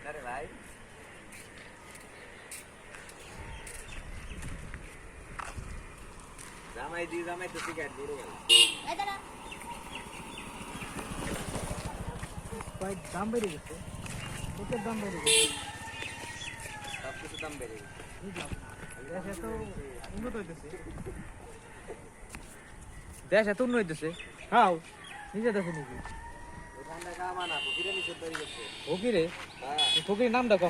আরে ভাই জামাই তো সিগারেট দূরে গেল ভাই দাম বেড়ে গেছে বুকের দাম বেড়ে গেছে সব কিছু দাম বেড়ে গেছে বুঝলাম দেশ এত উন্নত হইতেছে দেশ এত উন্নত হইতেছে খাও নিজে দেখো নাকি ওখানটা কামানা ফকিরে নিচে তৈরি করছে ফকিরে হ্যাঁ ফকিরের নামটা কম